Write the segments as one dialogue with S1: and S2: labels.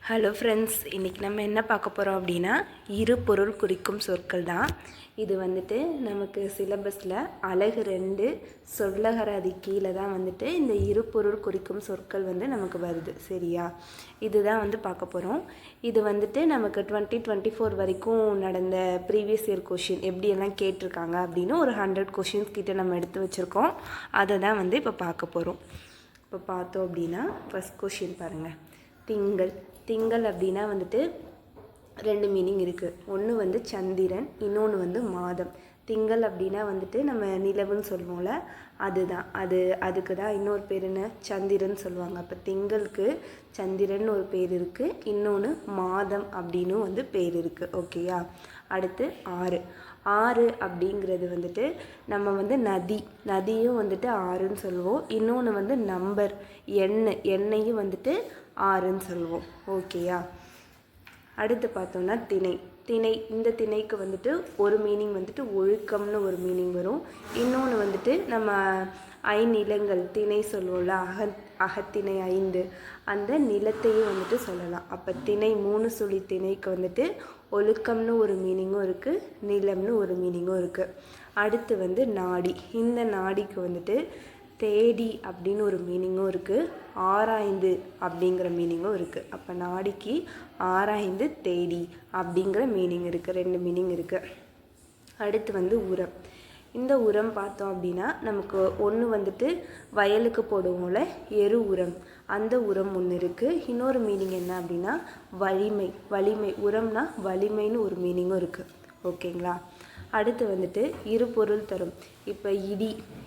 S1: Hello friends, இன்றைக்கி நம்ம என்ன பார்க்க போகிறோம் அப்படின்னா இரு பொருள் குறிக்கும் சொற்கள் தான். இது வந்துட்டு நமக்கு சிலபஸில் அலகு 2 சொல்லகராதி கீழே தான் வந்துட்டு இந்த இரு பொருள் குறிக்கும் சொற்கள் வந்து நமக்கு வருது. சரியா, இதுதான் வந்து பார்க்க போகிறோம். இது வந்துட்டு நமக்கு 2024 வரைக்கும் நடந்த ப்ரீவியஸ் இயர் கொஷின் எப்படியெல்லாம் கேட்டிருக்காங்க அப்படின்னு ஒரு 100 கொஷின்ஸ் கிட்ட நம்ம எடுத்து வச்சுருக்கோம். அதை தான் வந்து இப்போ பார்க்க போகிறோம். இப்போ பார்த்தோம் அப்படின்னா ஃபஸ்ட் கொஷின் பாருங்கள். திங்கள் அப்படின்னா வந்துட்டு 2 மீனிங் இருக்குது. ஒன்று வந்து சந்திரன், இன்னொன்று வந்து மாதம். திங்கள் அப்படின்னா வந்துட்டு நம்ம நிலவுன்னு சொல்லுவோம்ல, அதுதான் அதுக்கு தான் இன்னொரு பேர் என்ன, சந்திரன் சொல்லுவாங்க. அப்போ திங்களுக்கு சந்திரன் ஒரு பேர் இருக்குது, இன்னொன்று மாதம் அப்படின்னு வந்து பேர் இருக்குது. ஓகேயா. அடுத்து ஆறு அப்படிங்கிறது வந்துட்டு நம்ம வந்து நதியும் வந்துட்டு ஆறுன்னு சொல்லுவோம். இன்னொன்று வந்து நம்பர் எண்ணையும் வந்துட்டு ஆறுன்னு சொல்லுவோம். ஓகேயா. அடுத்து பார்த்தோம்னா திணை. இந்த திணைக்கு வந்துட்டு ஒரு மீனிங் வந்துட்டு ஒழுக்கம்னு ஒரு மீனிங் வரும். இன்னொன்று வந்துட்டு நம்ம ஐநிலங்கள் திணை சொல்லுவோம்ல, அகத்திணை 5, அந்த நிலத்தையும் வந்துட்டு சொல்லலாம். அப்போ திணை 3 சுழி திணைக்கு வந்துட்டு ஒழுக்கம்னு ஒரு மீனிங்கும் இருக்குது, நிலம்னு ஒரு மீனிங்கும் இருக்குது. அடுத்து வந்து நாடி. இந்த நாடிக்கு வந்துட்டு தேடி அப்படின்னு ஒரு மீனிங்கும் இருக்குது, ஆராய்ந்து அப்படிங்கிற மீனிங்கும் இருக்குது. அப்போ நாடிக்கு ஆராய்ந்து தேடி அப்படிங்கிற மீனிங் இருக்குது, 2 மீனிங் இருக்குது. அடுத்து வந்து உரம். இந்த உரம் பார்த்தோம் அப்படின்னா நமக்கு ஒன்று வந்துட்டு வயலுக்கு போடுவோம்ல எரு உரம், அந்த உரம் ஒன்று இருக்குது. இன்னொரு மீனிங் என்ன அப்படின்னா வலிமை. உரம்னா வலிமைன்னு ஒரு மீனிங்கும் இருக்குது. ஓகேங்களா. அடுத்து வந்துட்டு இரு பொருள் தரும். இப்போ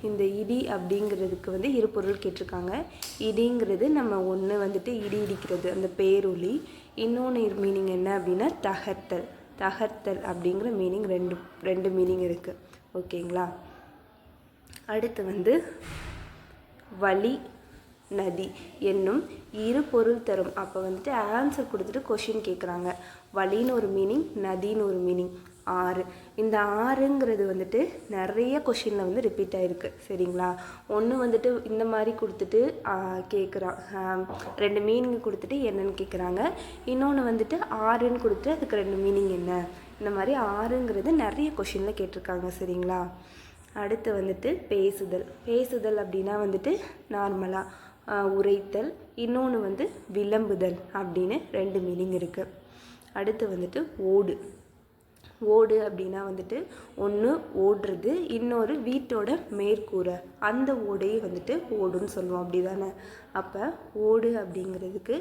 S1: இந்த இடி அப்படிங்கிறதுக்கு வந்து இரு பொருள் கேட்டிருக்காங்க. இடிங்கிறது நம்ம ஒன்று வந்துட்டு இடி இடிக்கிறது, அந்த பேரொலி. இன்னொன்று மீனிங் என்ன அப்படின்னா தகர்த்தல் அப்படிங்கிற மீனிங், ரெண்டு மீனிங் இருக்குது. ஓகேங்களா. அடுத்து வந்து வழி நதி என்னும் இரு பொருள் தரும். அப்போ வந்துட்டு ஆன்சர் கொடுத்துட்டு கொஷின் கேட்குறாங்க. வழின்னு ஒரு மீனிங், நதின்னு ஒரு மீனிங், ஆறு. இந்த ஆறுங்கிறது வந்துட்டு நிறைய கொஷினில் வந்து ரிப்பீட் ஆகிருக்கு. சரிங்களா. ஒன்று வந்துட்டு இந்த மாதிரி கொடுத்துட்டு கேட்குறான், 2 மீனிங் கொடுத்துட்டு என்னன்னு கேட்குறாங்க. இன்னொன்று வந்துட்டு ஆறுன்னு கொடுத்துட்டு அதுக்கு 2 மீனிங் என்ன, இந்த மாதிரி ஆறுங்கிறது நிறைய கொஷினில் கேட்டிருக்காங்க. சரிங்களா. அடுத்து வந்துட்டு பேசுதல் அப்படின்னா வந்துட்டு நார்மலாக உரைத்தல், இன்னொன்று வந்து விளம்புதல் அப்படின்னு 2 மீனிங் இருக்குது. அடுத்து வந்துட்டு ஓடு அப்படின்னா வந்துட்டு ஒன்று ஓடுறது, இன்னொரு வீட்டோட மேற்கூரை, அந்த ஓடையை வந்துட்டு ஓடுன்னு சொல்லுவோம். அப்படி தானே. அப்போ ஓடு அப்படிங்கிறதுக்கு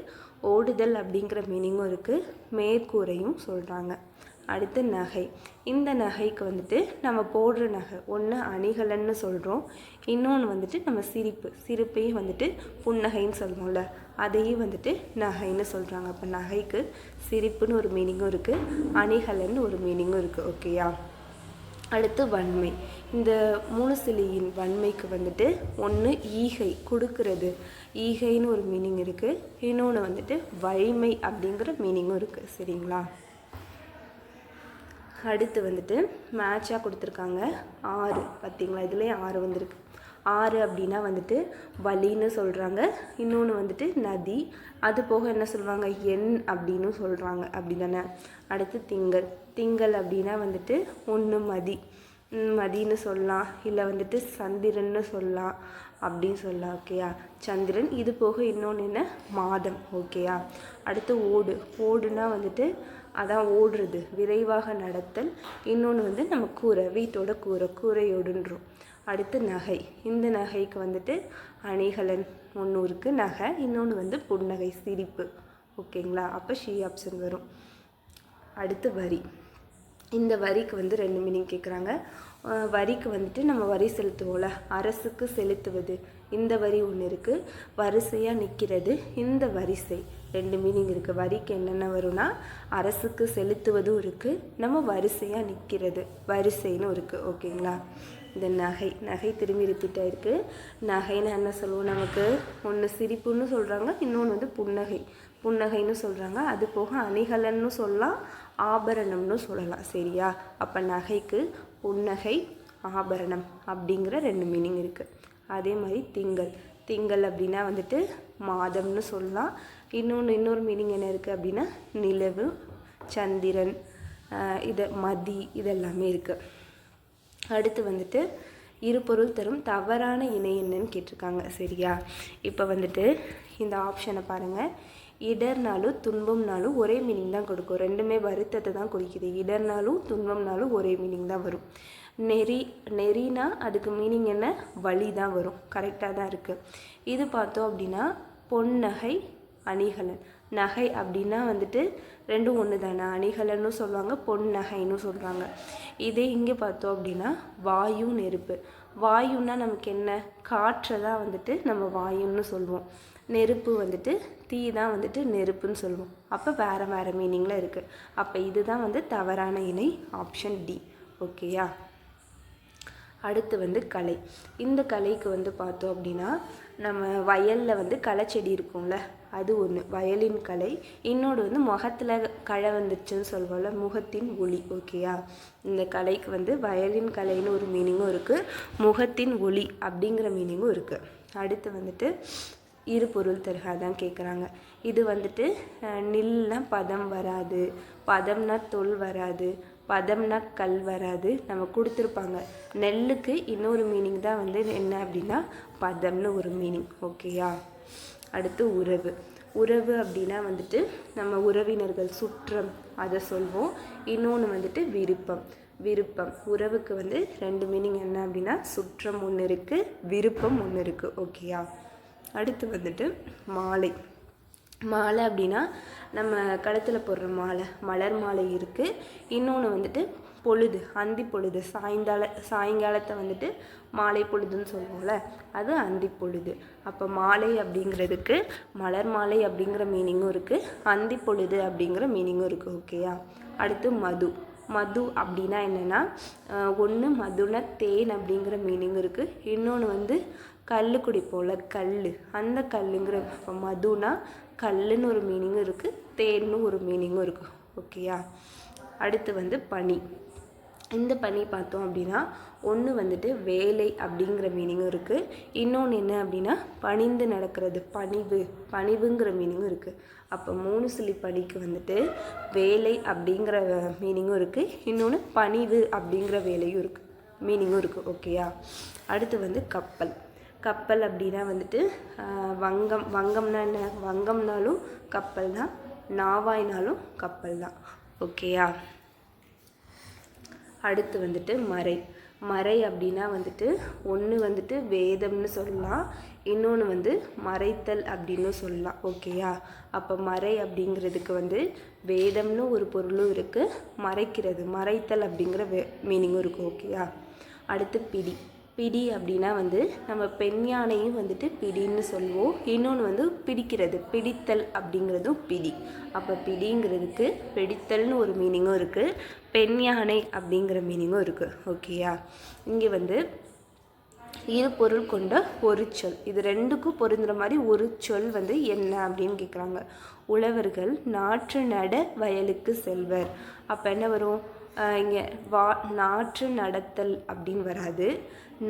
S1: ஓடுதல் அப்படிங்கிற மீனிங்கும் இருக்குது, மேற்கூரையும் சொல்கிறாங்க. அடுத்து நகை. இந்த நகைக்கு வந்துட்டு நம்ம போடுற நகை ஒன்று அணிகலன்னு சொல்கிறோம், இன்னொன்று வந்துட்டு நம்ம சிரிப்பையும் வந்துட்டு புன்னகைன்னு சொல்லுவோம்ல, அதையும் வந்துட்டு நகைன்னு சொல்கிறாங்க. அப்போ நகைக்கு சிரிப்புன்னு ஒரு மீனிங்கும் இருக்குது, அணிகலன்னு ஒரு மீனிங்கும் இருக்குது. ஓகேயா. அடுத்து வன்மை. இந்த 3 சிலியின் வன்மைக்கு வந்துட்டு ஒன்று ஈகை, கொடுக்கறது, ஈகைன்னு ஒரு மீனிங் இருக்குது. இன்னொன்று வந்துட்டு வலிமை அப்படிங்கிற மீனிங்கும் இருக்குது. சரிங்களா. அடுத்து வந்துட்டு மேட்சாக கொடுத்துருக்காங்க 6. பார்த்திங்களா, இதுலேயே 6 வந்திருக்கு. 6 அப்படின்னா வந்துட்டு வலின்னு சொல்கிறாங்க, இன்னொன்று வந்துட்டு நதி, அது போக என்ன சொல்லுவாங்க, எண் அப்படின்னு சொல்கிறாங்க. அப்படி தானே. அடுத்து திங்கள் அப்படின்னா வந்துட்டு ஒன்று மதின்னு சொல்லலாம், இல்லை வந்துட்டு சந்திரன்னு சொல்லலாம், அப்படின்னு சொல்லலாம். ஓகேயா. சந்திரன். இது போக இன்னொன்று என்ன, மாதம். ஓகேயா. அடுத்து ஓடுனா வந்துட்டு அதான் ஓடுறது, விரைவாக நடத்தல். இன்னொன்று வந்து நம்ம கூரை, வீட்டோட கூரையோடுன்றோம். அடுத்து நகை. இந்த நகைக்கு வந்துட்டு அணிகலன் ஒன்று இருக்குது, நகை, இன்னொன்று வந்து புன்னகை, சிரிப்பு. ஓகேங்களா. அப்போ ஷி ஆப்ஷன் வரும். அடுத்து வரி. இந்த வரிக்கு வந்து 2 மீனிங் கேட்குறாங்க. வரிக்கு வந்துட்டு நம்ம வரி செலுத்துவோம்ல, அரசுக்கு செலுத்துவது, இந்த வரி ஒன்று இருக்குது. வரிசையாக நிற்கிறது, இந்த வரிசை, 2 மீனிங் இருக்குது. வரிக்கு என்னென்ன வரும்னா அரசுக்கு செலுத்துவதும் இருக்குது, நம்ம வரிசையாக நிற்கிறது, வரிசைன்னு இருக்குது. ஓகேங்களா. இந்த நகை திரும்பி ரிப்பீட் ஆகிருக்கு. நகைன்னு என்ன சொல்லுவோம், நமக்கு ஒன்று சிரிப்புன்னு சொல்கிறாங்க, இன்னொன்று வந்து புன்னகைன்னு சொல்கிறாங்க. அது போக அணிகலன்னு சொல்லலாம், ஆபரணம்னு சொல்லலாம். சரியா. அப்போ நகைக்கு புன்னகை, ஆபரணம் அப்படிங்கிற 2 மீனிங் இருக்குது. அதே மாதிரி திங்கள் அப்படின்னா வந்துட்டு மாதம்னு சொல்லலாம், இன்னொரு மீனிங் என்ன இருக்குது அப்படின்னா நிலவு, சந்திரன், மதி இதெல்லாமே இருக்குது. அடுத்து வந்துட்டு இருபொருள் தரும் தவறான இணை என்னன்னு கேட்டிருக்காங்க. சரியா? இப்போ வந்துட்டு இந்த ஆப்ஷனை பாருங்கள். இடர்னாலும் துன்பம்னாலும் ஒரே மீனிங் தான் கொடுக்கும். ரெண்டுமே வருத்தத்தை தான் குறிக்குது. இடர்னாலும் துன்பம்னாலும் ஒரே மீனிங் தான் வரும். நெறினா அதுக்கு மீனிங் என்ன? வழி தான் வரும். கரெக்டாக தான் இருக்குது. இது பார்த்தோம் அப்படின்னா பொன்னகை, அணிகலன். நகை அப்படின்னா வந்துட்டு ரெண்டும் ஒன்று தானே. அணிகலன்னு சொல்லுவாங்க, பொன்னகைன்னு சொல்கிறாங்க. இதே இங்கே பார்த்தோம் அப்படின்னா வாயு, நெருப்பு. வாயுன்னா நமக்கு என்ன? காற்றை தான் வந்துட்டு நம்ம வாயுன்னு சொல்லுவோம். நெருப்பு வந்துட்டு தீ தான் வந்துட்டு நெருப்புன்னு சொல்லுவோம். அப்போ வேறு மீனிங்கில் இருக்குது. அப்போ இதுதான் வந்து தவறான இணை, ஆப்ஷன் டி. ஓகேயா? அடுத்து வந்து கலை. இந்த கலைக்கு வந்து பார்த்தோம் அப்படின்னா நம்ம வயலில் வந்து களை செடி இருக்கும்ல, அது ஒன்று வயலின் கலை. இன்னொன்று வந்து முகத்தில் களை வந்துடுச்சுன்னு சொல்வோம்ல, முகத்தின் ஒளி. ஓகேயா? இந்த கலைக்கு வந்து வயலின் கலைன்னு ஒரு மீனிங்கும் இருக்குது, முகத்தின் ஒளி அப்படிங்கிற மீனிங்கும் இருக்குது. அடுத்து வந்துட்டு இருபொருள் தருக தான் கேட்குறாங்க. இது வந்துட்டு நில்னா பதம் வராது, பதம்னா தொல் வராது, பதம்னா கல் வராது. நம்ம கொடுத்துருப்பாங்க. நெல்லுக்கு இன்னொரு மீனிங் தான் வந்து என்ன அப்படின்னா பதம்னு ஒரு மீனிங். ஓகேயா? அடுத்து உறவு. உறவு அப்படின்னா வந்துட்டு நம்ம உறவினர்கள், சுற்றம், அதை சொல்வோம். இன்னொன்று வந்துட்டு விருப்பம். உறவுக்கு வந்து ரெண்டு மீனிங் என்ன அப்படின்னா சுற்றம் ஒன்று இருக்குது, விருப்பம் ஒன்று இருக்குது. ஓகேயா? அடுத்து வந்துட்டு மாலை. மாலை அப்படின்னா நம்ம கழுத்தில் போடுற மாலை, மலர் மாலை இருக்குது. இன்னொன்று வந்துட்டு பொழுது, அந்தி பொழுது, சாயங்காலத்தை வந்துட்டு மாலை பொழுதுன்னு சொல்லுவோம்ல, அது அந்தி பொழுது. அப்போ மாலை அப்படிங்கிறதுக்கு மலர் மாலை அப்படிங்கிற மீனிங்கும் இருக்குது, அந்தி பொழுது அப்படிங்கிற மீனிங்கும் இருக்குது. ஓகேயா? அடுத்து மது அப்படின்னா என்னென்னா ஒன்று மதுன தேன் அப்படிங்கிற மீனிங் இருக்குது. இன்னொன்று வந்து கல் குடிப்போல கல், அந்த கல்லுங்கிற. இப்போ மதுனா கல்லுன்னு ஒரு மீனிங்கும் இருக்குது, தேன்னு ஒரு மீனிங்கும் இருக்குது. ஓகேயா? அடுத்து வந்து பனி. இந்த பனி பார்த்தோம் அப்படின்னா ஒன்று வந்துட்டு வேலை அப்படிங்கிற மீனிங்கும் இருக்குது. இன்னொன்று என்ன அப்படின்னா பணிந்து நடக்கிறது, பணிவுங்கிற மீனிங்கும் இருக்குது. அப்போ 3 சுழி பனிக்கு வந்துட்டு வேலை அப்படிங்கிற மீனிங்கும் இருக்குது, இன்னொன்று பணிவு அப்படிங்கிற வேலையும் இருக்குது, மீனிங்கும் இருக்குது. ஓகேயா? அடுத்து வந்து கப்பல் அப்படின்னா வந்துட்டு வங்கம்னா என்ன? வங்கம்னாலும் கப்பல் தான், நாவாய்னாலும் கப்பல் தான். ஓகேயா? அடுத்து வந்துட்டு மறை அப்படின்னா வந்துட்டு ஒன்று வந்துட்டு வேதம்னு சொல்லலாம், இன்னொன்று வந்து மறைத்தல் அப்படின்னு சொல்லலாம். ஓகேயா? அப்போ மறை அப்படிங்கிறதுக்கு வந்து வேதம்னு ஒரு பொருளும் இருக்குது, மறைத்தல் அப்படிங்கிற மீனிங்கும் இருக்குது. ஓகேயா? அடுத்து பிடி அப்படின்னா வந்து நம்ம பெண் யானையும் வந்துட்டு பிடின்னு சொல்லுவோம். இன்னொன்று வந்து பிடித்தல் அப்படிங்கிறதும் பிடி. அப்போ பிடிங்கிறதுக்கு பிடித்தல்னு ஒரு மீனிங்கும் இருக்குது, பெண் யானை அப்படிங்கிற மீனிங்கும் இருக்குது. ஓகேயா? இங்கே வந்து இரு பொருள் கொண்ட ஒரு சொல், இது ரெண்டுக்கும் பொருந்துற மாதிரி ஒரு சொல் வந்து என்ன அப்படின்னு கேட்குறாங்க. உழவர்கள் நாற்று நட வயலுக்கு செல்வர். அப்போ என்ன வரும்? இங்கே நாற்று நடத்தல் அப்படின்னு வராது.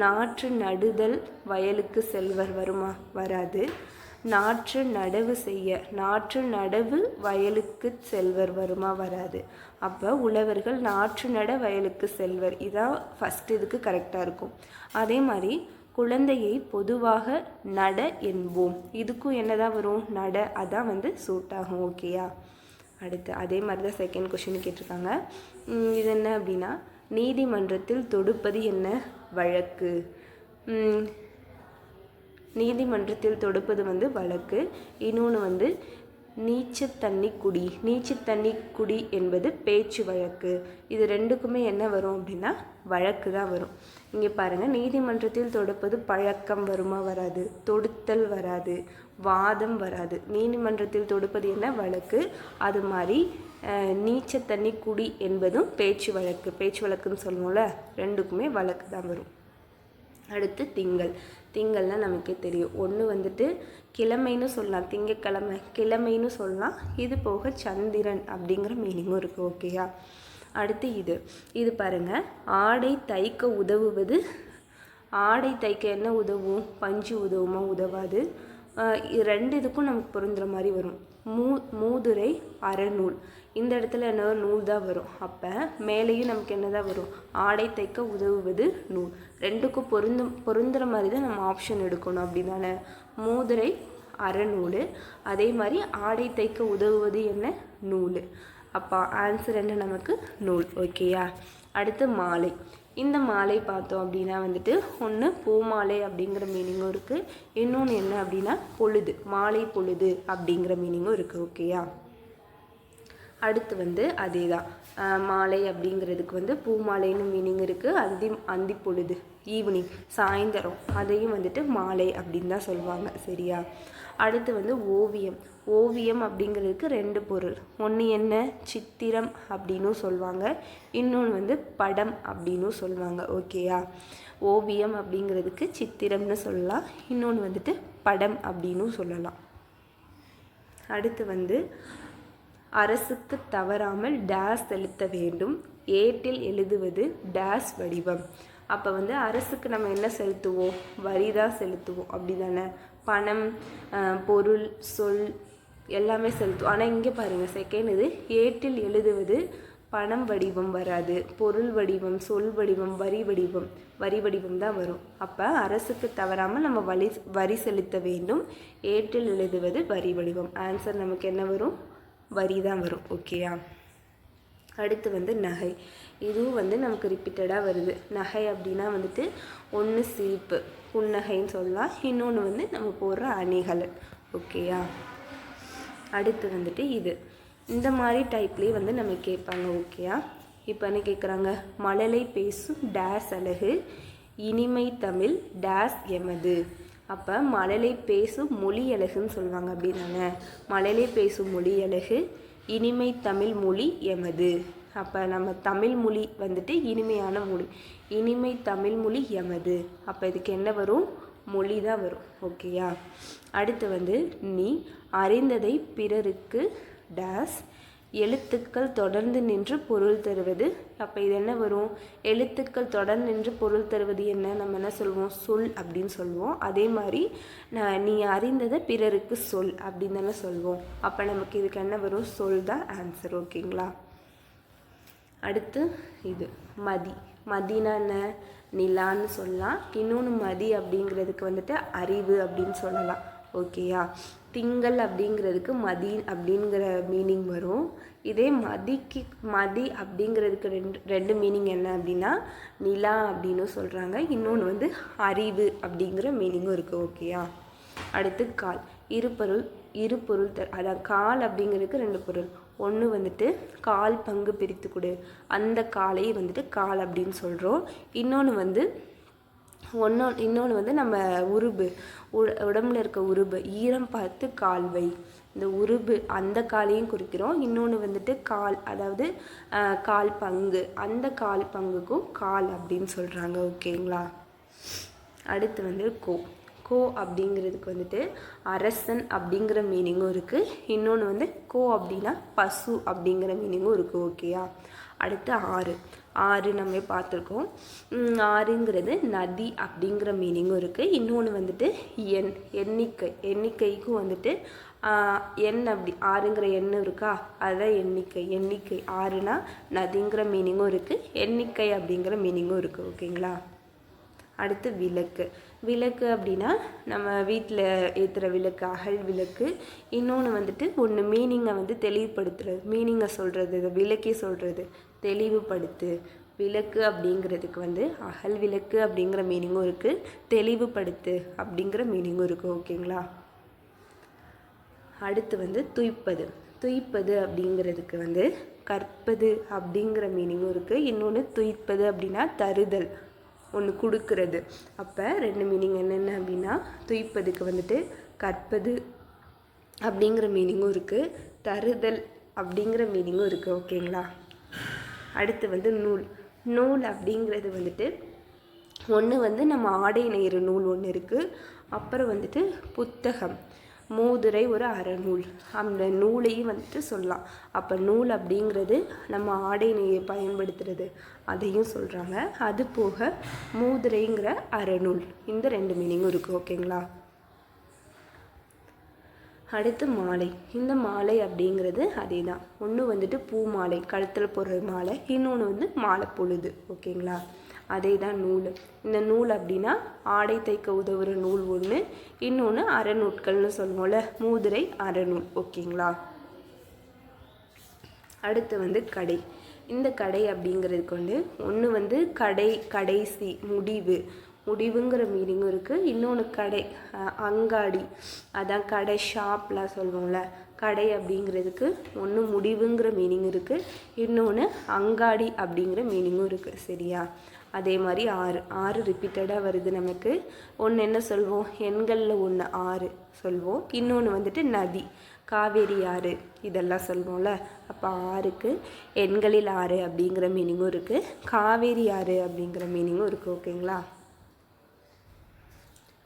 S1: நாற்று நடுதல் வயலுக்கு செல்வர் வருமா? வராது. நாற்று நடவு வயலுக்கு செல்வர் வருமா? வராது. அப்போ உழவர்கள் நாற்று நட வயலுக்கு செல்வர், இதான் ஃபஸ்ட்டு இதுக்கு கரெக்டாக இருக்கும். அதே மாதிரி குழந்தையை பொதுவாக நட என்போம், இதுக்கும் என்னதான் வரும்? நட, அதான் வந்து சூட் ஆகும். ஓகேயா? அடுத்து அதே மாதிரி தான் செகண்ட் கொஷின் கேட்டிருக்காங்க. இது என்ன அப்படின்னா நீதிமன்றத்தில் தொடுப்பது என்ன? வழக்கு. நீதிமன்றத்தில் தொடுப்பது வந்து வழக்கு. இன்னொன்று வந்து நீச்சத்தண்ணி குடி என்பது பேச்சு வழக்கு. இது ரெண்டுக்குமே என்ன வரும் அப்படின்னா வழக்கு தான் வரும். இங்கே பாருங்கள், நீதிமன்றத்தில் தொடுப்பது பழக்கம் வருமா? வராது. தொடுத்தல் வராது, வாதம் வராது. நீதிமன்றத்தில் தொடுப்பது என்ன? வழக்கு. அது மாதிரி நீச்சத்தண்ணி குடி என்பதும் பேச்சு வழக்குன்னு சொல்லுவோம்ல, ரெண்டுக்குமே வழக்கு தான் வரும். அடுத்து திங்கள்னால் நமக்கே தெரியும். ஒன்று வந்துட்டு கிழமைன்னு சொல்லலாம், திங்கக்கிழமை கிழமைன்னு சொல்லலாம். இது போக சந்திரன் அப்படிங்கிற மீனிங்கும் இருக்குது. ஓகேயா? அடுத்து இது பாருங்கள், ஆடை தைக்க உதவுவது. ஆடை தைக்க என்ன உதவும்? பஞ்சு உதவுமா? உதவாது. ரெண்டு இதுக்கும் நமக்கு பொருந்துற மாதிரி வரும். மூதுரை அறநூல். இந்த இடத்துல என்ன நூல் தான் வரும். அப்போ மேலேயும் நமக்கு என்ன தான் வரும், ஆடை தைக்க உதவுவது நூல். ரெண்டுக்கும் பொருந்துற மாதிரி தான் நம்ம ஆப்ஷன் எடுக்கணும். அப்படி தானே, மூதுரை அறநூல், அதே மாதிரி ஆடை தைக்க உதவுவது என்ன, நூல். அப்போ ஆன்சர் என்ன நமக்கு, நூல். ஓகேயா. அடுத்து மாலை. இந்த மாலை பார்த்தோம் அப்படின்னா வந்துட்டு ஒன்று பூமாலை அப்படிங்கிற மீனிங்கும் இருக்குது, இன்னொன்று என்ன அப்படின்னா பொழுது, மாலை பொழுது அப்படிங்கிற மீனிங்கும் இருக்குது. ஓகேயா. அடுத்து அதே தான், மாலை அப்படிங்கிறதுக்கு பூமாலைன்னு மீனிங் இருக்குது, அந்தி பொழுது, ஈவினிங், சாயந்தரம், அதையும் மாலை அப்படின்னு தான் சொல்லுவாங்க. சரியா. அடுத்து ஓவியம். ஓவியம் அப்படிங்கிறதுக்கு ரெண்டு பொருள். ஒன்று என்ன, சித்திரம் அப்படின்னும் சொல்லுவாங்க, இன்னொன்று படம் அப்படின்னும் சொல்லுவாங்க. ஓகேயா. ஓவியம் அப்படிங்கிறதுக்கு சித்திரம்னு சொல்லலாம், இன்னொன்று படம் அப்படின்னும் சொல்லலாம். அடுத்து அரசுக்கு தவறாமல் டேஸ் செலுத்த வேண்டும், ஏட்டில் எழுதுவது டேஸ் வடிவம். அப்போ அரசுக்கு நம்ம என்ன செலுத்துவோம், வரி தான் செலுத்துவோம். அப்படி தானே, பணம், பொருள், சொல் எல்லாமே செலுத்துவோம். ஆனால் இங்கே பாருங்கள், செகண்ட் ஏட்டில் எழுதுவது பணம் வடிவம் வராது, பொருள் வடிவம், சொல் வடிவம், வரி வடிவம் தான் வரும். அப்போ அரசுக்கு தவறாமல் நம்ம வரி செலுத்த வேண்டும், ஏட்டில் எழுதுவது வரி வடிவம். ஆன்சர் நமக்கு என்ன வரும், வரி தான் வரும். ஓகேயா. அடுத்து நகை. இதுவும் நமக்கு ரிப்பீட்டடாக வருது. நகை அப்படின்னா ஒன்று சிரிப்பு, புன்னகைன்னு சொல்லலாம், இன்னொன்று நம்ம போடுற அணிகள். ஓகேயா. அடுத்து இது இந்த மாதிரி டைப்லேயே நம்ம கேட்பாங்க. ஓகேயா. இப்போ என்ன கேட்குறாங்க, மழலை பேசும் டேஸ் அழகு, இனிமை தமிழ் டேஸ் எமது. அப்போ மழலை பேசும் மொழி அழகுன்னு சொல்லுவாங்க. அப்படி தானே, மழலை பேசும் மொழி அழகு, இனிமை தமிழ் மொழி எமது. அப்போ நம்ம தமிழ் மொழி இனிமையான மொழி, இனிமை தமிழ் மொழி எமது. அப்போ இதுக்கு என்ன வரும், மொழி தான் வரும். ஓகேயா. அடுத்து நீ அறிந்ததை பிறருக்கு டேஸ், எழுத்துக்கள் தொடர்ந்து நின்று பொருள் தருவது. அப்போ இது என்ன வரும், எழுத்துக்கள் தொடர்ந்து நின்று பொருள் தருவது என்ன, நம்ம என்ன சொல்லுவோம், சொல் அப்படின்னு சொல்லுவோம். அதே மாதிரி நீ அறிந்ததை பிறருக்கு சொல் அப்படின்னு தானே சொல்லுவோம். அப்போ நமக்கு இதுக்கு என்ன வரும், சொல் தான் ஆன்சர். ஓகேங்களா. அடுத்து இது மதி. மதினா என்ன, நிலான்னு சொல்லலாம், இன்னொன்று மதி அப்படிங்கிறதுக்கு அறிவு அப்படின்னு சொல்லலாம். ஓகேயா. திங்கள் அப்படிங்கிறதுக்கு மதி அப்படிங்கிற மீனிங் வரும். இதே மதி அப்படிங்கிறதுக்கு ரெண்டு மீனிங் என்ன அப்படின்னா, நிலா அப்படின்னு சொல்கிறாங்க, இன்னொன்று அறிவு அப்படிங்கிற மீனிங்கும் இருக்குது. ஓகேயா. அடுத்து கால். இரு பொருள் அதான் கால் அப்படிங்கிறதுக்கு ரெண்டு பொருள். ஒன்று கால் பங்கு பிரித்து கொடு, அந்த காலை கால் அப்படின்னு சொல்கிறோம். இன்னொன்று நம்ம உருபு, உடம்புல இருக்க உருபு, ஈரம் பார்த்து கால்வை, இந்த உருபு அந்த காலையும் குறிக்கிறோம். இன்னொன்று கால், அதாவது கால் பங்கு, அந்த கால் பங்குக்கும் கால் அப்படின்னு சொல்கிறாங்க. ஓகேங்களா. அடுத்து கோ அப்படிங்கிறதுக்கு அரசன் அப்படிங்கிற மீனிங்கும் இருக்குது, இன்னொன்று கோ அப்படின்னா பசு அப்படிங்கிற மீனிங்கும் இருக்குது. ஓகேயா. அடுத்து ஆறு. ஆறு நம்ம பார்த்துருக்கோம். ஆறுங்கிறது நதி அப்படிங்கிற மீனிங்கும் இருக்குது, இன்னொன்று எண்ணிக்கைக்கும் எண் அப்படி ஆறுங்கிற எண்ணு இருக்கா, அதுதான் எண்ணிக்கை. ஆறுனா நதிங்கிற மீனிங்கும் இருக்குது, எண்ணிக்கை அப்படிங்கிற மீனிங்கும் இருக்குது. ஓகேங்களா. அடுத்து விளக்கு. விளக்கு அப்படின்னா நம்ம வீட்டில் ஏற்றுற விளக்கு, அகல் விளக்கு. இன்னொன்று ஒன்று மீனிங்கை தெளிவுபடுத்துறது, மீனிங்கை சொல்கிறது, விளக்கி சொல்கிறது, தெளிவுபடுத்து. விளக்கு அப்படிங்கிறதுக்கு அகல் விளக்கு அப்படிங்கிற மீனிங்கும் இருக்குது, தெளிவுபடுத்து அப்படிங்கிற மீனிங்கும் இருக்குது. ஓகேங்களா. அடுத்து துய்ப்பது. துய்ப்பது அப்படிங்கிறதுக்கு கற்பது அப்படிங்கிற மீனிங்கும் இருக்குது, இன்னொன்று துய்ப்பது அப்படின்னா தருதல், ஒன்று கொடுக்கறது. அப்போ ரெண்டு மீனிங் என்னென்ன அப்படின்னா, துய்ப்பதுக்கு கற்பது அப்படிங்கிற மீனிங்கும் இருக்குது, தருதல் அப்படிங்கிற மீனிங்கும் இருக்குது. ஓகேங்களா. அடுத்து நூல். நூல் அப்படிங்கிறது ஒன்று நம்ம ஆடை நெய்கிற நூல் ஒன்று இருக்குது, அப்புறம் புத்தகம், மூதுரை ஒரு அறநூல், அந்த நூலையும் சொல்லலாம். அப்போ நூல் அப்படிங்கிறது நம்ம ஆடை நெய்ய பயன்படுத்துறது, அதையும் சொல்கிறாங்க. அது போக மூதுரைங்கிற அறநூல், இந்த ரெண்டு மீனிங்கும் இருக்குது. ஓகேங்களா. அடுத்து மாலை. இந்த மாலை அப்படிங்கிறது அதே தான். ஒன்று வந்துட்டு பூ மாலை, கழுத்தில் போடுற மாலை, இன்னொன்று வந்து மாலை பொழுது. ஓகேங்களா? அதே தான் நூல். இந்த நூல் அப்படின்னா ஆடை தைக்க உதவுற நூல் ஒன்று, இன்னொன்று அரைநூட்கள்னு சொல்லுவோம்ல, மூதுரை அரைநூல். ஓகேங்களா? அடுத்து வந்து கடை. இந்த கடை அப்படிங்கிறதுக்கு வந்து ஒன்று வந்து கடை, கடைசி, முடிவு, முடிவுங்கிற மீனிங்கும் இருக்குது. இன்னொன்று கடை, அங்காடி, அதான் கடை, ஷாப்லாம் சொல்லுவோம்ல. கடை அப்படிங்கிறதுக்கு ஒன்று முடிவுங்கிற மீனிங் இருக்குது, இன்னொன்று அங்காடி அப்படிங்கிற மீனிங்கும் இருக்குது. சரியா? அதே மாதிரி ஆறு ரிப்பீட்டடாக வருது நமக்கு. ஒன்று என்ன சொல்வோம், எண்களில் ஒன்று 6 சொல்வோம், இன்னொன்று வந்துட்டு நதி, காவேரி ஆறு, இதெல்லாம் சொல்வோம்ல. அப்போ 6க்கு எண்களில் 6 அப்படிங்கிற மீனிங்கும் இருக்குது, காவேரி ஆறு அப்படிங்கிற மீனிங்கும் இருக்குது. ஓகேங்களா?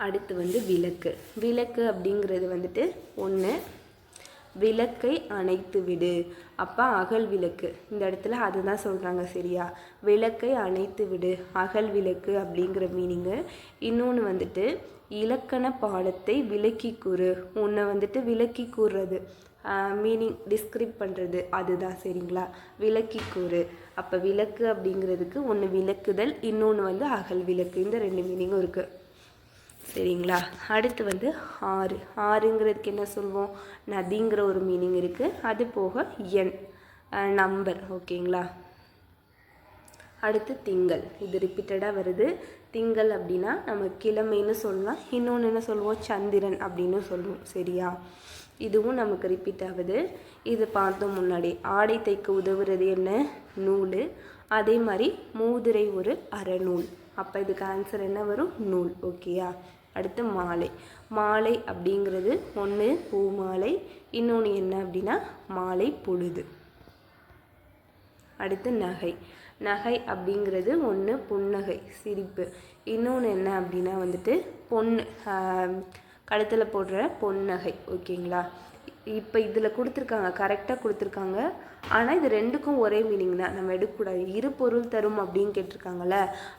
S1: அடுத்து வந்து விளக்கு. விளக்கு அப்படிங்கிறது வந்துட்டு ஒன்று விளக்கை அணைத்து விடு. அப்போ அகல் விளக்கு, இந்த இடத்துல அதுதான் சொல்கிறாங்க. சரியா? விளக்கை அணைத்து விடு, அகல் விளக்கு அப்படிங்கிற மீனிங்கு. இன்னொன்று வந்துட்டு இலக்கண பாடத்தை விளக்கி கூறு. ஒன்று வந்துட்டு விளக்கி கூறுறது, மீனிங் டிஸ்கிரைப் பண்ணுறது, அதுதான். சரிங்களா? விளக்கி கூறு. அப்போ விளக்கு அப்படிங்கிறதுக்கு ஒன்று விளக்குதல், இன்னொன்று வந்து அகல் விளக்கு. இந்த 2 மீனிங்கும் இருக்குது. சரிங்களா? அடுத்து வந்து ஆறுங்கிறதுக்கு என்ன சொல்வோம், நதிங்கிற ஒரு மீனிங் இருக்குது. அது போக எண், நம்பர். ஓகேங்களா? அடுத்து திங்கள். இது ரிப்பீட்டடாக வருது. திங்கள் அப்படின்னா நம்ம கிழமைன்னு சொல்லலாம், இன்னொன்று என்ன சொல்லுவோம், சந்திரன் அப்படின்னு சொல்லுவோம். சரியா? இதுவும் நமக்கு ரிப்பீட் ஆகுது. இது பார்த்தோம் முன்னாடி. ஆடை தைக்க உதவுறது என்ன, நூல். அதே மாதிரி மூதுரை ஒரு அரைநூல். அப்போ இதுக்கு ஆன்சர் என்ன வரும், நூல். ஓகேயா? அடுத்து மாலை. மாலை அப்படிங்கிறது ஒன்று பூ மாலை, இன்னொன்று என்ன அப்படின்னா மாலை பொழுது. அடுத்து நகை. நகை அப்படிங்கிறது ஒன்று புன்னகை, சிரிப்பு, இன்னொன்று என்ன அப்படின்னா வந்துட்டு பொண்ணு, கழுத்தில் போடுற பொன்னகை. ஓகேங்களா? இப்போ இதில் கொடுத்துருக்காங்க, கரெக்டாக கொடுத்துருக்காங்க. ஆனால் இது 2க்கும் ஒரே மீனிங் தான், நம்ம எடுக்கக்கூடாது. இரு பொருள் தரும் அப்படின்னு கேட்டிருக்காங்கல்ல,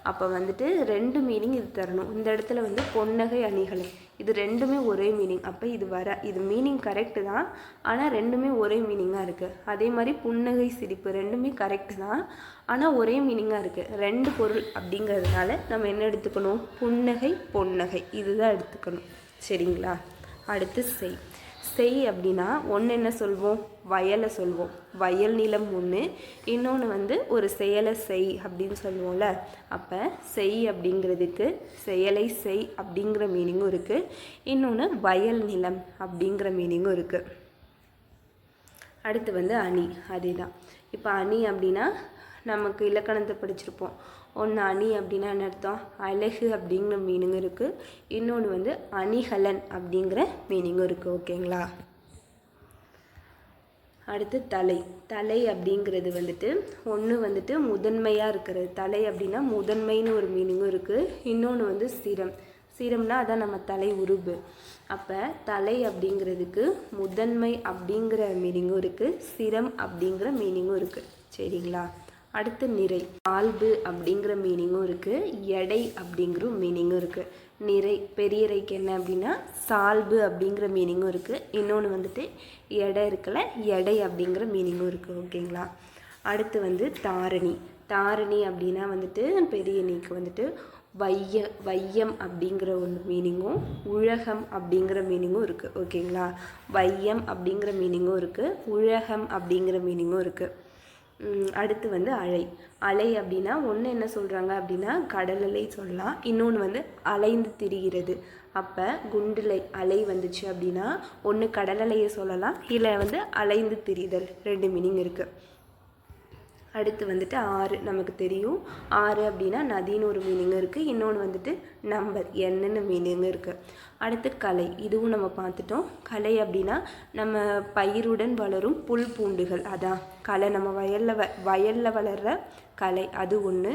S1: அப்போ வந்துட்டு 2 மீனிங் இது தரணும். இந்த இடத்துல வந்து பொன்னகை அணிகளை, இது 2மே ஒரே மீனிங். அப்போ இது மீனிங் கரெக்டு தான், ஆனால் 2மே ஒரே மீனிங்காக இருக்குது. அதே மாதிரி புன்னகை, சிரிப்பு 2மே கரெக்டு தான், ஆனால் ஒரே மீனிங்காக இருக்குது. 2 பொருள் அப்படிங்கிறதுனால நம்ம என்ன எடுத்துக்கணும், புன்னகை பொன்னகை இதுதான் எடுத்துக்கணும். சரிங்களா? அடுத்து செய். செய் அப்படின்னா ஒன்று என்ன சொல்வோம், வயலை சொல்வோம், வயல் நிலம் ஒன்று, இன்னொன்று வந்து ஒரு செயலை செய் அப்படின்னு சொல்லுவோம்ல. அப்போ செய் அப்படிங்கிறதுக்கு செயலை செய் அப்படிங்கிற மீனிங்கும் இருக்குது, இன்னொன்று வயல் நிலம் அப்படிங்கிற மீனிங்கும் இருக்குது. அடுத்து வந்து அணி. அதே தான். இப்போ அணி அப்படின்னா நமக்கு இலக்கணத்தை படிச்சிருப்போம். ஒன்று அணி அப்படின்னா என்ன அர்த்தம், அழகு அப்படிங்கிற மீனிங் இருக்குது, இன்னொன்று வந்து அணிகலன் அப்படிங்கிற மீனிங்கும் இருக்குது. ஓகேங்களா? அடுத்து தலை. தலை அப்படிங்கிறது வந்துட்டு ஒன்று வந்துட்டு முதன்மையாக இருக்கிறது, தலை அப்படின்னா முதன்மைன்னு ஒரு மீனிங்கும் இருக்குது, இன்னொன்று வந்து சிரம். சிரம்னா அதான் நம்ம தலை உருவு. அப்போ தலை அப்படிங்கிறதுக்கு முதன்மை அப்படிங்கிற மீனிங்கும் இருக்குது, சிரம் அப்படிங்கிற மீனிங்கும் இருக்குது. சரிங்களா? அடுத்து நிறை. சால்பு அப்படிங்கிற மீனிங்கும் இருக்குது, எடை அப்படிங்கிற மீனிங்கும் இருக்குது. நிறை பெரியறைக்கு என்ன அப்படின்னா சால்பு அப்படிங்கிற மீனிங்கும் இருக்குது, இன்னொன்று வந்துட்டு எடை இருக்குல்ல, எடை அப்படிங்கிற மீனிங்கும் இருக்குது. ஓகேங்களா? அடுத்து வந்து தாரணி. தாரணி அப்படின்னா வந்துட்டு பெரிய நீக்கு வந்துட்டு வையம் அப்படிங்கிற ஒரு மீனிங்கும், உலகம் அப்படிங்கிற மீனிங்கும் இருக்குது. ஓகேங்களா? வையம் அப்படிங்கிற மீனிங்கும் இருக்குது, உலகம் அப்படிங்கிற மீனிங்கும் இருக்குது. அடுத்து வந்து அலை. அலை அப்படின்னா ஒன்று என்ன சொல்கிறாங்க அப்படின்னா கடல் அலை சொல்லலாம், இன்னொன்று வந்து அலைந்து திரிகிறது. அப்போ குண்டுலை அலை வந்துச்சு அப்படின்னா ஒன்று கடல் அலையை சொல்லலாம், இல்லை வந்து அலைந்து திரிதல், 2 மீனிங் இருக்குது. அடுத்து வந்துட்டு ஆறு. நமக்கு தெரியும் ஆறு அப்படின்னா நதின்னு ஒரு மீனிங் இருக்குது, இன்னொன்று வந்துட்டு நம்பர் என்னன்னு மீனிங் இருக்குது. அடுத்து கலை. இதுவும் நம்ம பார்த்துட்டோம். கலை அப்படின்னா நம்ம பயிருடன் வளரும் புல் பூண்டுகள், அதான் கலை. நம்ம வயலில் வளர்கிற கலை அது ஒன்று.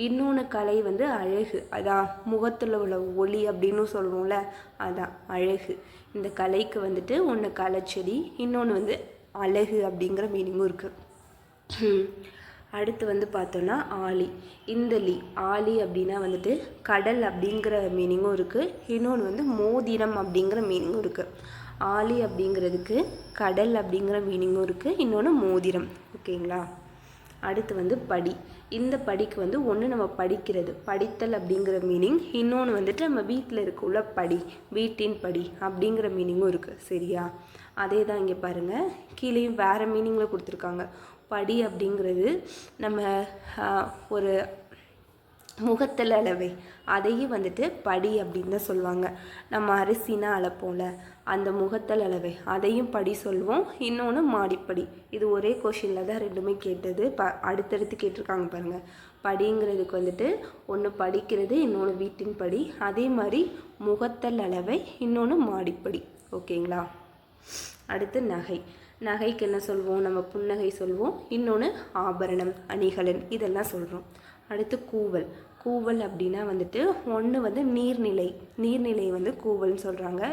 S1: இன்னொன்று கலை வந்து அழகு, அதான் முகத்தில் உள்ள ஒளி அப்படின்னு சொல்லுவோம்ல, அதான் அழகு. இந்த கலைக்கு வந்துட்டு ஒன்று கலைச்செடி, இன்னொன்று வந்து அழகு அப்படிங்கிற மீனிங்கும் இருக்குது. அடுத்து வந்து பார்த்தோன்னா ஆலி. இந்த ஆலி அப்படின்னா வந்துட்டு கடல் அப்படிங்கிற மீனிங்கும் இருக்குது, இன்னொன்று வந்து மோதிரம் அப்படிங்கிற மீனிங்கும் இருக்குது. ஆழி அப்படிங்கிறதுக்கு கடல் அப்படிங்கிற மீனிங்கும் இருக்குது, இன்னொன்று மோதிரம். ஓகேங்களா. அடுத்து வந்து படி. இந்த படிக்கு வந்து ஒன்று நம்ம படிக்கிறது, படித்தல் அப்படிங்கிற மீனிங், இன்னொன்று வந்துட்டு நம்ம வீட்டில் இருக்கக்குள்ள படி, வீட்டின் படி அப்படிங்கிற மீனிங்கும் இருக்குது. சரியா. அதே தான் இங்கே பாருங்கள், கீழேயும் வேறு மீனிங்கில் கொடுத்துருக்காங்க. படி அப்படிங்கிறது நம்ம ஒரு முகத்தல் அளவை, அதையும் வந்துட்டு படி அப்படின்னு தான் சொல்லுவாங்க. நம்ம அரிசினா அளப்போம்ல, அந்த முகத்தல் அளவை அதையும் படி சொல்லுவோம். இன்னொன்று மாடிப்படி. இது ஒரே கொஷினில் தான் ரெண்டுமே கேட்டது, அடுத்தடுத்து கேட்டிருக்காங்க பாருங்கள். படிங்கிறதுக்கு வந்துட்டு ஒன்று படிக்கிறது, இன்னொன்று வீட்டின் படி, அதே மாதிரி முகத்தல் அளவை, இன்னொன்று மாடிப்படி. ஓகேங்களா. அடுத்து நகை. நகைக்கு என்ன சொல்வோம், நம்ம புன்னகை சொல்வோம், இன்னொன்று ஆபரணம், அணிகலன், இதெல்லாம் சொல்கிறோம். அடுத்து கூவல். கூவல் அப்படின்னா வந்துட்டு ஒன்று வந்து நீர்நிலை, நீர்நிலை வந்து கூவல்னு சொல்கிறாங்க.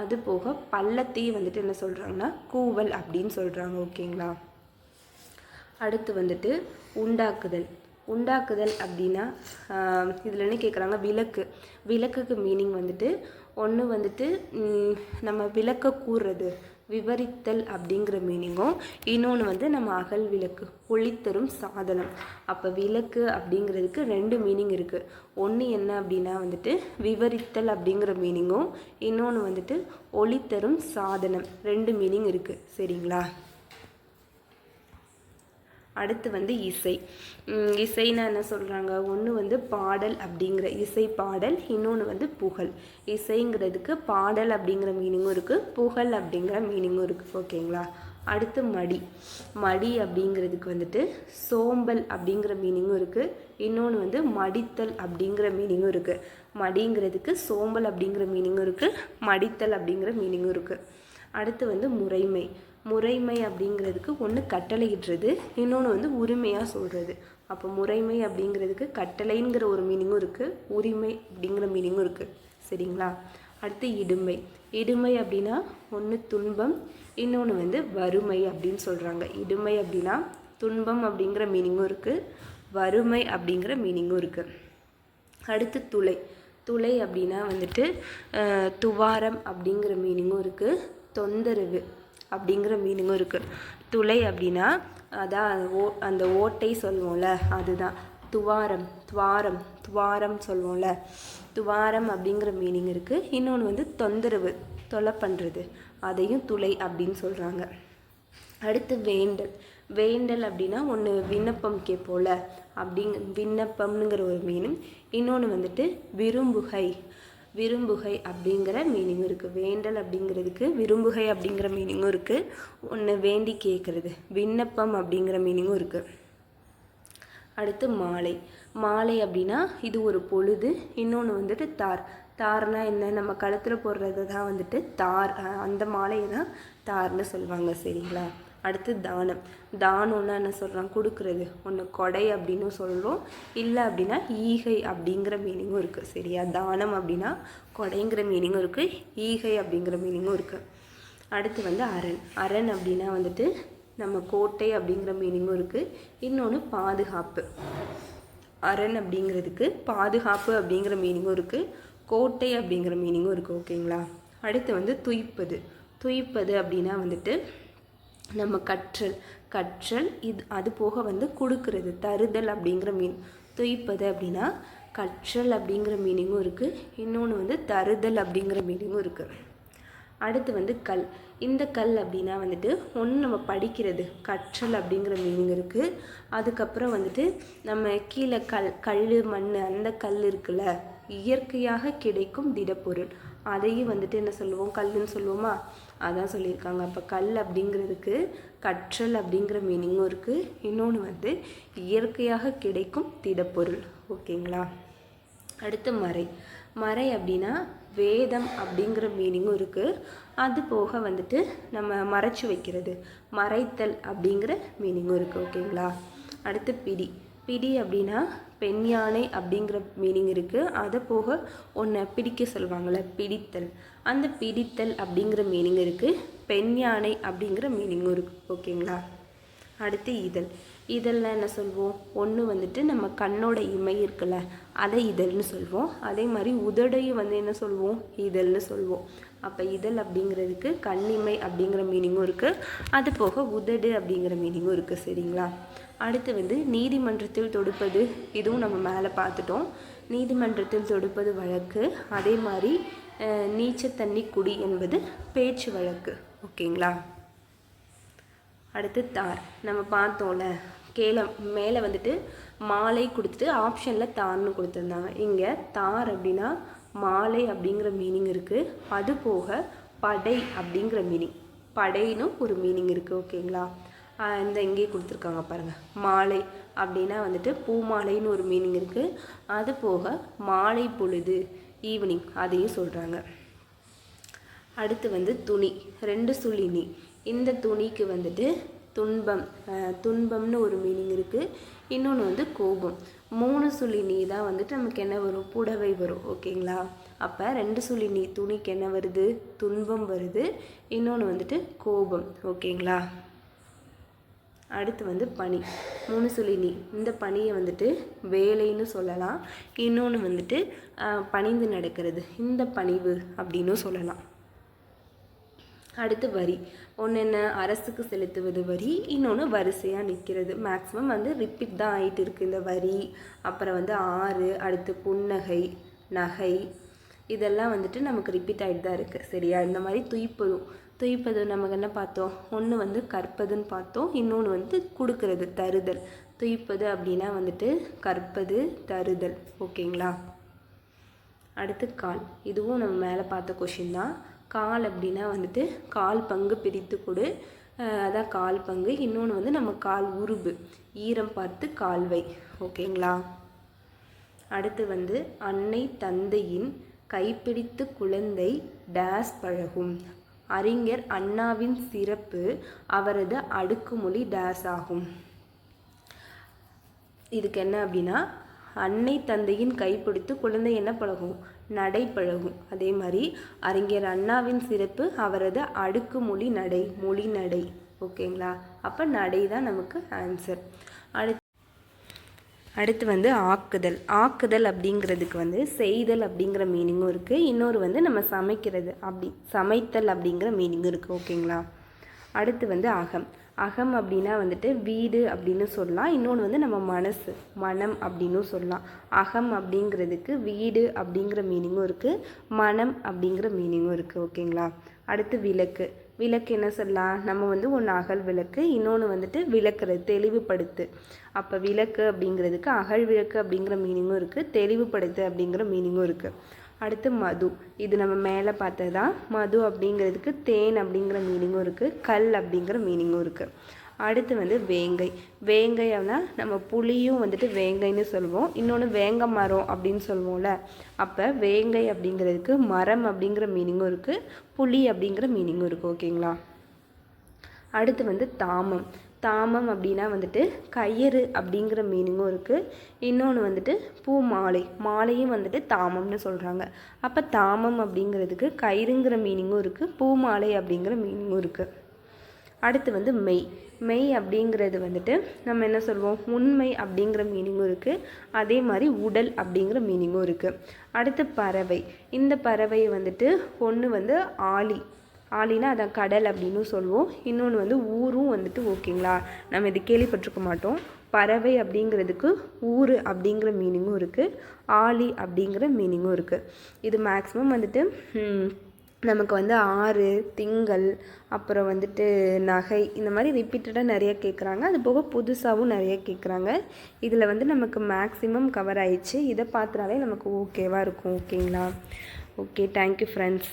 S1: அது போக பள்ளத்தையும் வந்துட்டு என்ன சொல்கிறாங்கன்னா கூவல் அப்படின்னு சொல்கிறாங்க. ஓகேங்களா. அடுத்து வந்துட்டு உண்டாக்குதல். உண்டாக்குதல் அப்படின்னா இதில் என்ன கேட்குறாங்க, விளக்கு. விளக்குக்கு மீனிங் வந்துட்டு ஒன்று வந்துட்டு நம்ம விளக்க கூறுறது, விவரித்தல் அப்படிங்கிற மீனிங்கும், இன்னொன்று வந்து நம்ம அகல் விளக்கு, ஒளித்தரும் சாதனம். அப்போ விளக்கு அப்படிங்கிறதுக்கு ரெண்டு மீனிங் இருக்குது. ஒன்று என்ன அப்படின்னா வந்துட்டு விவரித்தல் அப்படிங்கிற மீனிங்கும், இன்னொன்று வந்துட்டு ஒளித்தரும் சாதனம், ரெண்டு மீனிங் இருக்குது. சரிங்களா. அடுத்து வந்து இசை. இசைன்னா என்ன சொல்கிறாங்க, ஒன்று வந்து பாடல் அப்படிங்கிற இசை பாடல், இன்னொன்று வந்து புகழ். இசைங்கிறதுக்கு பாடல் அப்படிங்கிற மீனிங்கும் இருக்குது, புகழ் அப்படிங்கிற மீனிங்கும் இருக்குது. ஓகேங்களா. அடுத்து மடி. மடி அப்படிங்கிறதுக்கு வந்துட்டு சோம்பல் அப்படிங்கிற மீனிங்கும் இருக்குது, இன்னொன்று வந்து மடித்தல் அப்படிங்கிற மீனிங்கும் இருக்குது. மடிங்கிறதுக்கு சோம்பல் அப்படிங்கிற மீனிங்கும் இருக்குது, மடித்தல் அப்படிங்கிற மீனிங்கும் இருக்குது. அடுத்து வந்து முறைமை. முறைமை அப்படிங்கிறதுக்கு ஒன்று கட்டளையிடுறது, இன்னொன்று வந்து உரிமையாக சொல்கிறது. அப்போ முறைமை அப்படிங்கிறதுக்கு கட்டளைங்கிற ஒரு மீனிங்கும் இருக்குது, உரிமை அப்படிங்கிற மீனிங்கும் இருக்குது. சரிங்களா. அடுத்து இடுமை. இடுமை அப்படின்னா ஒன்று துன்பம், இன்னொன்று வந்து வறுமை அப்படின்னு சொல்கிறாங்க. இடுமை அப்படின்னா துன்பம் அப்படிங்கிற மீனிங்கும் இருக்குது, வறுமை அப்படிங்கிற மீனிங்கும் இருக்குது. அடுத்து துளை. துளை அப்படின்னா வந்துட்டு துவாரம் அப்படிங்கிற மீனிங்கும் இருக்குது, தொந்தரவு அப்படிங்கிற மீனிங்கும் இருக்குது. துளை அப்படின்னா அதான் அந்த ஓட்டை சொல்லுவோம்ல, அதுதான் துவாரம். துவாரம் துவாரம் சொல்லுவோம்ல, துவாரம் அப்படிங்கிற மீனிங் இருக்குது. இன்னொன்று வந்து தொந்தரவு, தொலை பண்ணுறது, அதையும் துளை அப்படின்னு சொல்கிறாங்க. அடுத்து வேண்டல். வேண்டல் அப்படின்னா ஒன்று விண்ணப்பம் கேட்போல, விண்ணப்பம்ங்கிற ஒரு மீனிங், இன்னொன்று வந்துட்டு விரும்புகை, விரும்புகை அப்படிங்கிற மீனிங் இருக்குது. வேண்டல் அப்படிங்கிறதுக்கு விரும்புகை அப்படிங்கிற மீனிங்கும் இருக்குது, ஒன்று வேண்டி கேட்குறது, விண்ணப்பம் அப்படிங்கிற மீனிங்கும் இருக்குது. அடுத்து மாலை. மாலை அப்படின்னா இது ஒரு பொழுது, இன்னொன்று வந்துட்டு தார். தார்னா என்ன, நம்ம கழுத்தில் போடுறது தான் வந்துட்டு தார், அந்த மாலையை தான் தார்னு சொல்லுவாங்க. சரிங்களா. அடுத்து தானம். தானம்னா என்ன சொல்கிறாங்க, கொடுக்குறது, ஒன்று கொடை அப்படின்னு சொல்கிறோம், இல்லை அப்படின்னா ஈகை அப்படிங்கிற மீனிங்கும் இருக்குது. சரியா. தானம் அப்படின்னா கொடைங்கிற மீனிங்கும் இருக்குது, ஈகை அப்படிங்கிற மீனிங்கும் இருக்குது. அடுத்து வந்து அரண். அரண் அப்படின்னா வந்துட்டு நம்ம கோட்டை அப்படிங்கிற மீனிங்கும் இருக்குது, இன்னொன்று பாதுகாப்பு. அரண் அப்படிங்கிறதுக்கு பாதுகாப்பு அப்படிங்கிற மீனிங்கும் இருக்குது, கோட்டை அப்படிங்கிற மீனிங்கும் இருக்குது. ஓகேங்களா. அடுத்து வந்து துய்ப்பது. துய்ப்பது அப்படின்னா வந்துட்டு நம்ம கற்றல், கற்றல், இது அது போக வந்து கொடுக்கறது, தருதல் அப்படிங்கிற மீன். துய்ப்பது அப்படின்னா கற்றல் அப்படிங்கிற மீனிங்கும் இருக்குது, இன்னொன்று வந்து தருதல் அப்படிங்கிற மீனிங்கும் இருக்குது. அடுத்து வந்து கல். இந்த கல் அப்படின்னா வந்துட்டு ஒன்று நம்ம படிக்கிறது, கற்றல் அப்படிங்கிற மீனிங் இருக்குது. அதுக்கப்புறம் வந்துட்டு நம்ம கீழே கல் மண் அந்த கல் இருக்குல்ல, இயற்கையாக கிடைக்கும் திடப்பொருள், அதையும் வந்துட்டு என்ன சொல்லுவோம், கல்லுன்னு சொல்லுவோமா, அதான் சொல்லியிருக்காங்க. அப்போ கல் அப்படிங்கிறதுக்கு கற்றல் அப்படிங்கிற மீனிங்கும் இருக்குது, இன்னொன்று வந்து இயற்கையாக கிடைக்கும் திடப்பொருள். ஓகேங்களா. அடுத்து மறை. மறை அப்படின்னா வேதம் அப்படிங்கிற மீனிங்கும் இருக்குது, அது போக வந்துட்டு நம்ம மறைச்சி வைக்கிறது, மறைத்தல் அப்படிங்கிற மீனிங்கும் இருக்குது. ஓகேங்களா. அடுத்து பிடி. பிடி அப்படின்னா பெண் யானை அப்படிங்கிற மீனிங் இருக்குது, அதை போக ஒன்றை பிடிக்க சொல்லுவாங்கள்ல, பிடித்தல், அந்த பிடித்தல் அப்படிங்கிற மீனிங் இருக்குது, பெண் யானை அப்படிங்கிற மீனிங்கும் இருக்குது. ஓகேங்களா. அடுத்து இதழ். இதழ்லாம் என்ன சொல்வோம், ஒன்று வந்துட்டு நம்ம கண்ணோட இமை இருக்குல்ல, அதை இதழ்னு சொல்வோம். அதே மாதிரி உதடையும் வந்து என்ன சொல்வோம், இதழ்னு சொல்வோம். அப்போ இதழ் அப்படிங்கிறதுக்கு கண்ணிமை அப்படிங்கிற மீனிங்கும் இருக்குது. அது போக உதடு அப்படிங்கிற மீனிங்கும் இருக்குது. சரிங்களா? அடுத்து வந்து நீதிமன்றத்தில் தொடுப்பது, இதுவும் நம்ம மேலே பார்த்துட்டோம். நீதிமன்றத்தில் தொடுப்பது வழக்கு. அதே மாதிரி நீச்ச தண்ணி குடி என்பது பேச்சு வழக்கு. ஓகேங்களா? அடுத்து தார் நம்ம பார்த்தோம்ல, மேலே வந்துட்டு மாலை கொடுத்துட்டு ஆப்ஷனில் தார்னு கொடுத்துருந்தாங்க. இங்கே தார் அப்படின்னா மாலை அப்படிங்கிற மீனிங் இருக்குது. அது போக படை அப்படிங்கிற மீனிங், படைன்னு ஒரு மீனிங் இருக்குது. ஓகேங்களா? இந்த இங்கே கொடுத்துருக்காங்க பாருங்கள். மாலை அப்படின்னா வந்துட்டு பூமாலைன்னு ஒரு மீனிங் இருக்குது. அது போக மாலை பொழுது, ஈவினிங், அதையும் சொல்கிறாங்க. அடுத்து வந்து துணி, 2 சுழி நீ. இந்த துணிக்கு வந்துட்டு துன்பம், துன்பம்னு ஒரு மீனிங் இருக்குது. இன்னொன்று வந்து கோபம். 3 சுழி நீ தான் வந்துட்டு நமக்கு என்ன வரும்? புடவை வரும். ஓகேங்களா? அப்போ 2 சுழி நீ துணிக்கு என்ன வருது? துன்பம் வருது. இன்னொன்று வந்துட்டு கோபம். ஓகேங்களா? அடுத்து வந்து பனி, 3 சுழி நீ. இந்த பனியை வந்துட்டு வேலைன்னு சொல்லலாம். இன்னொன்று வந்துட்டு பணிந்து நடக்கிறது, இந்த பணிவு அப்படின்னு சொல்லலாம். அடுத்து வரி, ஒன்று என்ன? அரசுக்கு செலுத்துவது வரி, இன்னொன்று வரிசையாக நிற்கிறது. மேக்ஸிமம் வந்து ரிப்பீட் தான் ஆகிட்டு இருக்குது இந்த வரி. அப்புறம் வந்து ஆறு, அடுத்து புன்னகை, நகை, இதெல்லாம் வந்துட்டு நமக்கு ரிப்பீட் ஆகிட்டு தான் இருக்குது. சரியா? இந்த மாதிரி துய்ப்பது நமக்கு என்ன பார்த்தோம்? ஒன்று வந்து கற்பதுன்னு பார்த்தோம். இன்னொன்று வந்து கொடுக்கறது, தருதல். துய்ப்பது அப்படின்னா வந்துட்டு கற்பது, தருதல். ஓகேங்களா? அடுத்து கால், இதுவும் நம்ம மேலே பார்த்த கொஷின் தான். கால் அப்படின்னா வந்துட்டு கால் பங்கு பிரித்து கொடு, அதான் கால் பங்கு. இன்னொன்று வந்து நம்ம கால் உருபு, ஈரம் பார்த்து கால்வை. ஓகேங்களா? அடுத்து வந்து அன்னை தந்தையின் கைப்பிடித்து குழந்தை டேஸ் பழகும். அறிஞர் அண்ணாவின் சிறப்பு அவரது அடுக்குமொழி டேஸ் ஆகும். இதுக்கு என்ன அப்படின்னா, அன்னை தந்தையின் கைப்பிடித்து குழந்தை என்ன பழகும்? நடை பழகும். அதே மாதிரி அறிஞர் அண்ணாவின் சிறப்பு அவரது அடுக்குமொழி நடை, மொழி நடை. ஓகேங்களா? அப்போ நடை தான் நமக்கு ஆன்சர். அடுத்து வந்து ஆக்குதல். ஆக்குதல் அப்படிங்கிறதுக்கு வந்து செய்தல் அப்படிங்கிற மீனிங்கும் இருக்குது. இன்னொரு வந்து நம்ம சமைக்கிறது, சமைத்தல் அப்படிங்கிற மீனிங்கும் இருக்குது. ஓகேங்களா? அடுத்து வந்து அகம். அகம் அப்படின்னா வந்துட்டு வீடு அப்படின்னு சொல்லலாம். இன்னொன்று வந்து நம்ம மனசு, மனம் அப்படின்னு சொல்லலாம். அகம் அப்படிங்கிறதுக்கு வீடு அப்படிங்கிற மீனிங்கும் இருக்குது, மனம் அப்படிங்கிற மீனிங்கும் இருக்குது. ஓகேங்களா? அடுத்து விளக்கு. விளக்கு என்ன சொல்லலாம்? நம்ம வந்து ஒன்று அகல் விளக்கு, இன்னொன்று வந்துட்டு விளக்குறது, தெளிவுபடுத்து. அப்போ விளக்கு அப்படிங்கிறதுக்கு அகல் விளக்கு அப்படிங்கிற மீனிங்கும் இருக்குது, தெளிவுபடுத்து அப்படிங்கிற மீனிங்கும் இருக்குது. அடுத்து மது, இது நம்ம மேலே பார்த்தது தான். மது அப்படிங்கிறதுக்கு தேன் அப்படிங்கிற மீனிங்கும் இருக்குது, கல் அப்படிங்கிற மீனிங்கும் இருக்குது. அடுத்து வந்து வேங்கை. வேங்கை அப்படின்னா நம்ம புளியும் வந்துட்டு வேங்கைன்னு சொல்லுவோம். இன்னொன்று வேங்க மரம் அப்படின்னு சொல்லுவோம்ல. அப்போ வேங்கை அப்படிங்கிறதுக்கு மரம் அப்படிங்கிற மீனிங்கும் இருக்குது, புளி அப்படிங்கிற மீனிங்கும் இருக்குது. ஓகேங்களா? அடுத்து வந்து தாமம். தாமம் அப்படின்னா வந்துட்டு கயிறு அப்படிங்கிற மீனிங்கும் இருக்குது. இன்னொன்று வந்துட்டு பூ மாலை, மாலையும் வந்துட்டு தாமம்னு சொல்கிறாங்க. அப்போ தாமம் அப்படிங்கிறதுக்கு கயிறுங்கிற மீனிங்கும் இருக்குது, பூ மாலை அப்படிங்கிற மீனிங்கும் இருக்குது. அடுத்து வந்து மெய். மெய் அப்படிங்கிறது வந்துட்டு நம்ம என்ன சொல்வோம்? உண்மை அப்படிங்கிற மீனிங்கும் இருக்குது. அதே மாதிரி உடல் அப்படிங்கிற மீனிங்கும் இருக்குது. அடுத்து பறவை. இந்த பறவையை வந்துட்டு ஒன்று வந்து ஆழி, ஆழினா அதான் கடல் அப்படின்னு சொல்லுவோம். இன்னொன்று வந்து ஊரும் வந்துட்டு. ஓகேங்களா? நம்ம இது கேள்விப்பட்டிருக்க மாட்டோம். பறவை அப்படிங்கிறதுக்கு ஊர் அப்படிங்கிற மீனிங்கும் இருக்குது, ஆழி அப்படிங்கிற மீனிங்கும் இருக்குது. இது மேக்ஸிமம் வந்துட்டு நமக்கு வந்து ஆறு, திங்கள், அப்புறம் வந்துட்டு நகை, இந்த மாதிரி ரிப்பீட்டடாக நிறைய கேட்குறாங்க. அது போக புதுசாகவும் நிறைய கேட்குறாங்க. இதில் வந்து நமக்கு மேக்ஸிமம் கவர் ஆயிடுச்சு. இதை பார்த்தாலே நமக்கு ஓகேவாக இருக்கும். ஓகேங்களா? Okay, thank you friends.